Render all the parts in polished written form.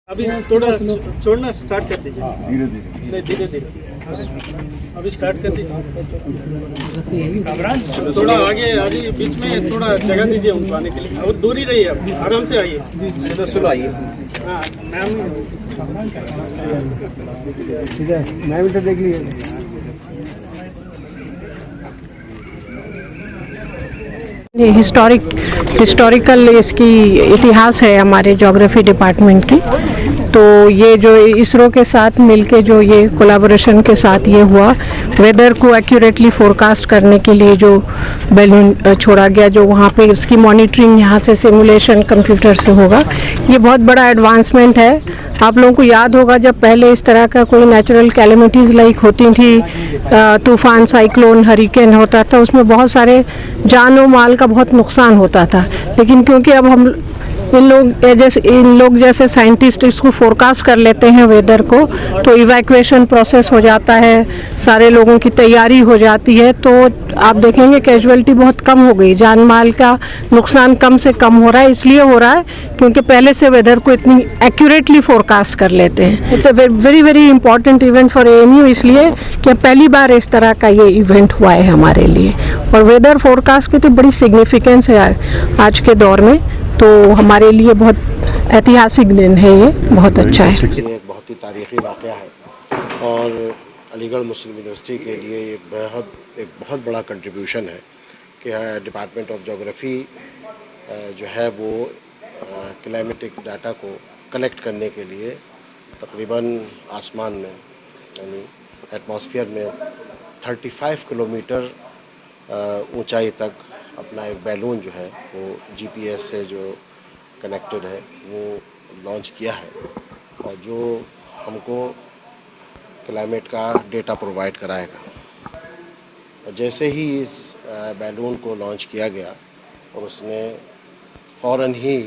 अभी थोड़ा छोड़ना स्टार्ट कर दीजिए, धीरे धीरे। नहीं धीरे धीरे अभी स्टार्ट कर दीजिए। कामरान थोड़ा आगे आगे बीच में थोड़ा जगह दीजिए उनको आने के लिए, और दूर ही रहिए, आप आराम से आइए। स्लो आइए। हाँ मैम, ठीक है, 9 मीटर देख लीजिए। हिस्टोरिकल इसकी इतिहास है हमारे ज्योग्राफी डिपार्टमेंट की। तो ये जो इसरो के साथ मिलके जो ये कोलैबोरेशन के साथ ये हुआ, वेदर को एक्यूरेटली फोरकास्ट करने के लिए जो बैलून छोड़ा गया, जो वहाँ पे उसकी मॉनिटरिंग यहाँ से सिमुलेशन कंप्यूटर से होगा, ये बहुत बड़ा एडवांसमेंट है। आप लोगों को याद होगा जब पहले इस तरह का कोई नेचुरल कैलेमिटीज़ लाइक होती थी, तूफान, साइक्लोन, हरिकेन होता था, उसमें बहुत सारे जान और माल का बहुत नुकसान होता था। लेकिन क्योंकि अब हम इन लोग जैसे साइंटिस्ट इसको फोरकास्ट कर लेते हैं वेदर को, तो इवैक्यूएशन प्रोसेस हो जाता है, सारे लोगों की तैयारी हो जाती है, तो आप देखेंगे कैजुअलिटी बहुत कम हो गई, जान माल का नुकसान कम से कम हो रहा है। इसलिए हो रहा है क्योंकि पहले से वेदर को इतनी एक्यूरेटली फोरकास्ट कर लेते हैं। It's a very very important event for AMU, इसलिए कि पहली बार इस तरह का ये इवेंट हुआ है हमारे लिए। और वेदर फोरकास्ट की तो बड़ी सिग्निफिकेंस है आज के दौर में, तो हमारे लिए बहुत ऐतिहासिक दिन है, ये बहुत अच्छा है। ये एक बहुत ही तारीख़ी वाक़या है और अलीगढ़ मुस्लिम यूनिवर्सिटी के लिए एक बहुत बड़ा कंट्रीब्यूशन है कि डिपार्टमेंट ऑफ ज्योग्राफी जो है वो क्लाइमेटिक डाटा को कलेक्ट करने के लिए तकरीबन आसमान में यानी एटमॉस्फेयर में 35 किलोमीटर ऊंचाई तक अपना एक बैलून जो है वो जीपीएस से जो कनेक्टेड है वो लॉन्च किया है, और जो हमको क्लाइमेट का डेटा प्रोवाइड कराएगा। और जैसे ही इस बैलून को लॉन्च किया गया और उसने फ़ौरन ही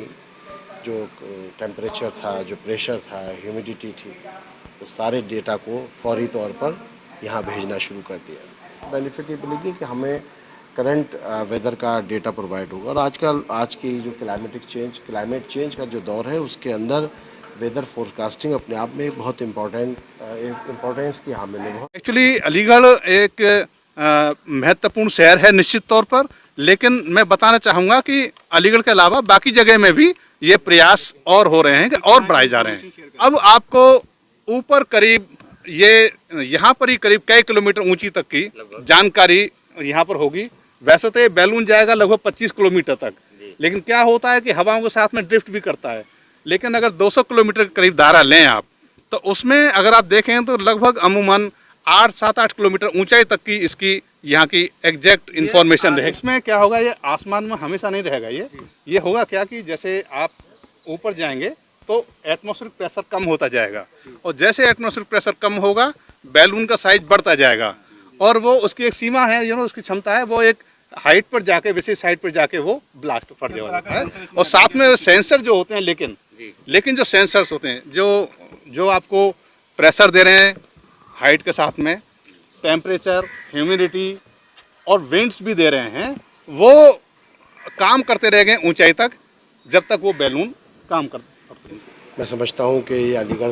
जो टेम्परेचर था, जो प्रेशर था, ह्यूमिडिटी थी, उस सारे डेटा को फौरी तौर पर यहाँ भेजना शुरू कर दिया। बेनिफिट ये मिलेगी कि हमें करंट वेदर का डेटा प्रोवाइड होगा, और आज की जो क्लाइमेट चेंज का जो दौर है उसके अंदर वेदर फोरकास्टिंग अपने आप में एक बहुत इम्पोर्टेंस की हामिल है। एक्चुअली अलीगढ़ एक महत्वपूर्ण शहर है निश्चित तौर पर, लेकिन मैं बताना चाहूँगा कि अलीगढ़ के अलावा बाकी जगह में भी ये प्रयास और हो रहे हैं और बढ़ाए जा रहे हैं। अब आपको ऊपर करीब यहाँ पर ही करीब कई किलोमीटर ऊंची तक की जानकारी यहाँ पर होगी। वैसे तो ये बैलून जाएगा लगभग 25 किलोमीटर तक, लेकिन क्या होता है कि हवाओं के साथ में ड्रिफ्ट भी करता है। लेकिन अगर 200 किलोमीटर के करीब दायरा लें आप, तो उसमें अगर आप देखें तो लगभग अमूमन 7-8 किलोमीटर ऊंचाई तक की इसकी यहाँ की एग्जैक्ट इन्फॉर्मेशन रहेगी। इसमें क्या होगा, ये आसमान में हमेशा नहीं रहेगा, ये होगा क्या कि जैसे आप ऊपर जाएंगे तो एटमॉस्फेरिक प्रेशर कम होता जाएगा, और जैसे एटमॉस्फेरिक प्रेशर कम होगा बैलून का साइज बढ़ता जाएगा, और वो उसकी एक सीमा है, उसकी क्षमता है, वो एक हाइट पर जाके, विशेष हाइट पर जाके वो ब्लास्ट फट जाता है। और साथ में सेंसर जो होते हैं, लेकिन जो सेंसर्स होते हैं जो आपको प्रेशर दे रहे हैं हाइट के साथ में, टेम्परेचर, ह्यूमिडिटी और विंड्स भी दे रहे हैं, वो काम करते रह गए ऊंचाई तक जब तक वो बैलून काम करते हैं। मैं समझता हूँ कि ये अलीगढ़